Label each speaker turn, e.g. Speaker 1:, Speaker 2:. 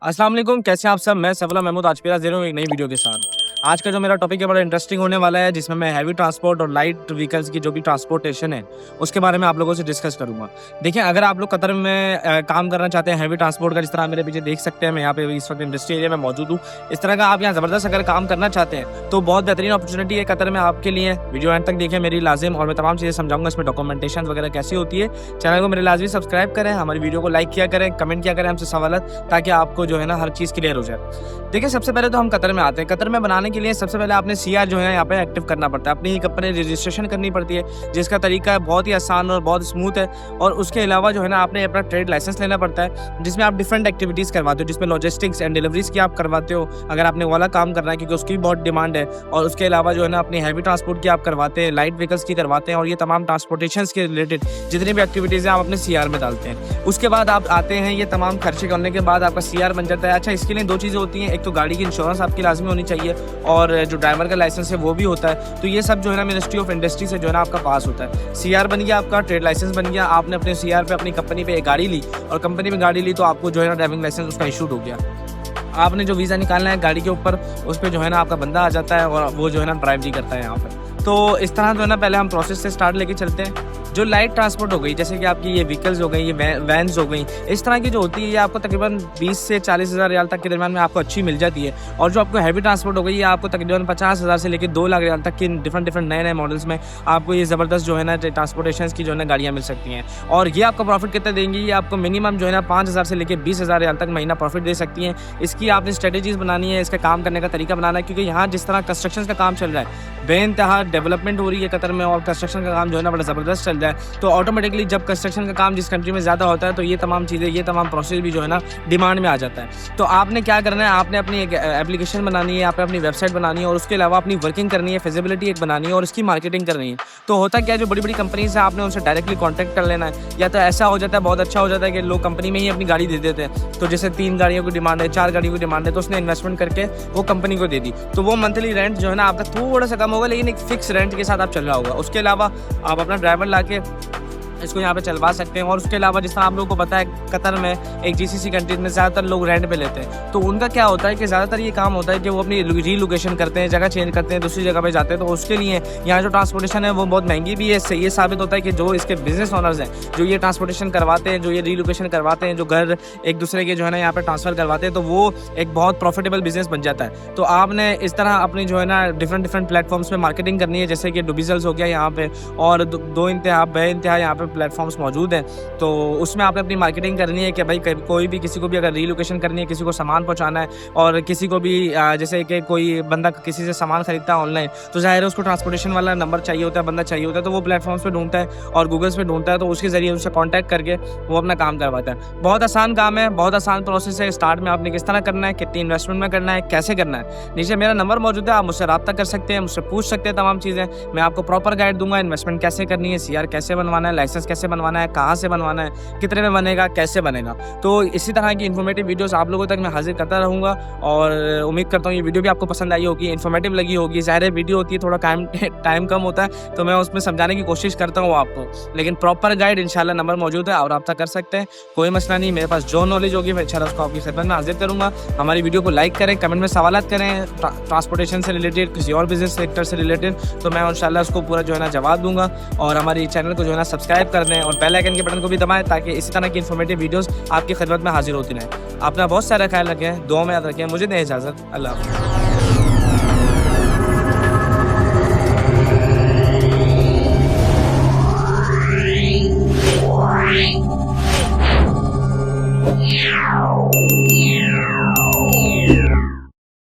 Speaker 1: अस्सलाम वालेकुम, कैसे हैं आप सब। मैं सफला महमूद आज फिर हाजिर हूँ एक नई वीडियो के साथ। आज का जो मेरा टॉपिक है बड़ा इंटरेस्टिंग होने वाला है, जिसमें मैं हैवी ट्रांसपोर्ट और लाइट व्हीकल्स की जो भी ट्रांसपोर्टेशन है उसके बारे में आप लोगों से डिस्कस करूंगा। देखिए, अगर आप लोग कतर में काम करना चाहते हैं हैवी ट्रांसपोर्ट का, जिस तरह मेरे पीछे देख सकते हैं, मैं यहाँ पे इस वक्त इंडस्ट्री एरिया में मौजूद हूँ। इस तरह का आप यहाँ ज़बरदस्त अगर काम करना चाहते हैं तो बहुत बेहतरीन अपॉर्चुनिटी है कतर में आपके लिए। वीडियो एंड तक देखें मेरी लाजिम, और मैं तमाम चीज़ें समझाऊंगा इसमें डॉक्यूमेंटेशन वगैरह कैसी होती है। चैनल को मेरे लाजमी सब्सक्राइब करें, हमारी वीडियो को लाइक किया करें, कमेंट किया करें हमसे सवाल, ताकि आपको जो है ना हर चीज़ क्लियर हो जाए। देखिए, सबसे पहले तो हम कतर में आते हैं। कतर में बनाने के लिए सबसे पहले आपने सीआर जो है यहाँ पे एक्टिव करना पड़ता है, अपनी कंपनी रजिस्ट्रेशन करनी पड़ती है, जिसका तरीका है बहुत ही आसान और बहुत स्मूथ है। और उसके अलावा जो है ना आपने अपना ट्रेड लाइसेंस लेना पड़ता है, जिसमें आप डिफरेंट एक्टिविटीज़ करवाते हो, जिसमें लॉजिस्टिक्स एंड डिलीवरीज की आप करवाते हो अगर आपने वाला काम करना है, क्योंकि उसकी बहुत डिमांड है। और उसके अलावा जो है ना अपनी हैवी ट्रांसपोर्ट की आप करवाते हैं, लाइट व्हीकल्स की करवाते हैं, और ये तमाम ट्रांसपोर्टेशन के रिलेटेड जितनी भी एक्टिविटीज़ हैं आप अपने सीआर में डालते हैं। उसके बाद आप आते हैं, ये तमाम खर्चे करने के बाद आपका सीआर बन जाता है। अच्छा, इसके लिए दो चीज़ें होती हैं, एक तो गाड़ी की इंश्योरेंस आपकी लाजमी होनी चाहिए, और जो ड्राइवर का लाइसेंस है वो भी होता है। तो ये सब जो है ना मिनिस्ट्री ऑफ इंडस्ट्री से जो है ना आपका पास होता है। सीआर बन गया, आपका ट्रेड लाइसेंस बन गया, आपने अपने सीआर पे अपनी कंपनी पे एक गाड़ी ली, और कंपनी में गाड़ी ली तो आपको जो है ना ड्राइविंग लाइसेंस उसका इशूड हो गया। आपने जो वीज़ा निकालना है गाड़ी के ऊपर, उस पर जो है ना आपका बंदा आ जाता है, और वो जो है ना ड्राइव भी करता है यहाँ पर। तो इस तरह जो है ना पहले हम प्रोसेस से स्टार्ट लेके चलते हैं। जो लाइट ट्रांसपोर्ट हो गई, जैसे कि आपकी ये व्हीकल्स हो गई, ये वैन्स हो गई, इस तरह की जो होती है ये आपको तकरीबन 20 से 40 हज़ार रियाल तक के दरमियान में आपको अच्छी मिल जाती है। और जो आपको हैवी ट्रांसपोर्ट हो गई, ये आपको तकरीबन 50 हज़ार से लेकर 2 लाख रियाल तक की डिफरेंट नए मॉडल्स में आपको ये ज़बरदस्त जो है ना ट्रांसपोर्टेशन की जो है ना गाड़ियाँ मिल सकती हैं। और ये आपको प्रॉफिट कितना देंगी, ये आपको मिनिमम जो है ना 5 हज़ार से लेकर 20 हज़ार रियाल तक महीना प्रॉफिट दे सकती हैं। इसकी आपने स्ट्रेटेजीज़ बनानी है, इसका काम करने का तरीका बनाना है, क्योंकि यहाँ जिस तरह कंस्ट्रक्शन का काम चल रहा है, बेइंतहा डेवलपमेंट हो रही है कतर में, और कंस्ट्रक्शन का काम जो है ना बड़ा ज़बरदस्त चल रहा है। तो ऑटोमेटिकली जब कंस्ट्रक्शन का काम जिस कंट्री में ज़्यादा होता है, तो ये तमाम चीज़ें, ये तमाम प्रोसेस भी जो है ना डिमांड में आ जाता है। तो आपने क्या करना है, आपने अपनी एक एप्लीकेशन बनानी है, आपने अपनी वेबसाइट बनानी है, और उसके अलावा अपनी वर्किंग करनी है, फिजिबिलिटी एक बनानी है, और इसकी मार्केटिंग करनी है। तो होता क्या है, जो बड़ी बड़ी कंपनीज है आपने उनसे डायरेक्टली कॉन्टैक्ट कर लेना है। या तो ऐसा हो जाता है, बहुत अच्छा हो जाता है कि लोग कंपनी में ही अपनी गाड़ी दे देते हैं। तो जैसे 3 गाड़ियों की डिमांड है, 4 गाड़ियों की डिमांड है, तो उसने इन्वेस्टमेंट करके वो कंपनी को दे दी, तो वो मंथली रेंट जो है ना आपका थोड़ा सा कम होगा, लेकिन एक फिक्स रेंट के साथ आप चल रहा होगा। उसके अलावा आप अपना ड्राइवर ला के इसको यहाँ पे चलवा सकते हैं। और उसके अलावा जिस तरह आप लोगों को पता है, कतर में एक जीसीसी कंट्रीज में ज़्यादातर लोग रेंट पे लेते हैं। तो उनका क्या होता है कि ज़्यादातर ये काम होता है कि वो अपनी रीलोकेशन करते हैं, जगह चेंज करते हैं, दूसरी जगह पे जाते हैं। तो उसके लिए यहाँ जो ट्रांसपोर्टेशन है वो बहुत महंगी भी है। इससे ये साबित होता है कि जो इसके बिजनेस ओनर्स हैं, जो ये ट्रांसपोर्टेशन करवाते हैं, जो ये रीलोकेशन करवाते हैं, जो घर एक दूसरे के जो है ना यहाँ पर ट्रांसफ़र करवाते हैं, तो वो एक बहुत प्रॉफिटेबल बिजनेस बन जाता है। तो आपने इस तरह अपनी जो है ना डिफरेंट प्लेटफॉर्म्स पर मार्केटिंग करनी है, जैसे कि डुबिजल्स हो गया यहाँ पे, और दो इंतहा बे इंतहा यहाँ पे प्लेटफॉर्म्स मौजूद है। तो उसमें आपने अपनी मार्केटिंग करनी है कि भाई कोई भी किसी को भी अगर रीलोकेशन करनी है, किसी को सामान पहुंचाना है, और किसी को भी जैसे कि कोई बंदा किसी से सामान खरीदता है ऑनलाइन, तो जाहिर है उसको ट्रांसपोर्टेशन वाला नंबर चाहिए होता है, बंदा चाहिए होता है। तो वो प्लेटफॉर्म्स पे ढूंढता है और गूगल्स पे ढूंढता है, तो उसके जरिए उनसे कॉन्टैक्ट करके वो अपना काम करवाता है। बहुत आसान काम है, बहुत आसान प्रोसेस है। स्टार्ट में आपने किस तरह करना है, कितनी इन्वेस्टमेंट में करना है, कैसे करना है, नीचे मेरा नंबर मौजूद है, आप मुझसे रब्ता कर सकते हैं, मुझसे पूछ सकते हैं तमाम चीज़ें। मैं आपको प्रॉपर गाइड दूंगा, इन्वेस्टमेंट कैसे करनी है, सीआर कैसे बनवाना है, लाइसेंस कैसे बनवाना है, कहाँ से बनवाना है, कितने में बनेगा, कैसे बनेगा। तो इसी तरह की इन्फॉर्मेटिव वीडियोस आप लोगों तक मैं हाजिर करता रहूँगा, और उम्मीद करता हूँ ये वीडियो भी आपको पसंद आई होगी, इन्फॉर्मेटिव लगी होगी। ज़ाहिर वीडियो होती है, थोड़ा टाइम कम होता है, तो मैं उसमें समझाने की कोशिश करता हूँ आपको, लेकिन प्रॉपर गाइड इंशाल्लाह नंबर मौजूद है, और रब्ता कर सकते हैं, कोई मसला नहीं। मेरे पास जो नॉलेज होगी मैं इंशाल्लाह उसको आपकी खिदमत में हाजिर करूँगा। हमारी वीडियो को लाइक करें, कमेंट में सवालात करें ट्रांसपोर्टेशन से रिलेटेड, किसी और बिजनेस सेक्टर से रिलेटेड, तो मैं इंशाल्लाह उसको पूरा जो है ना जवाब दूँगा। और हमारी चैनल को जो है ना सब्सक्राइब कर दें, और बेल आइकन के बटन को भी दबाएं, ताकि इसी तरह की इन्फॉर्मेटिव वीडियोस आपकी खिदमत में हाजिर होती रहें। अपना बहुत सारा ख्याल रखें, दुआ में याद रखें। मुझे दें इजाज़त, अल्लाह हाफ़िज़।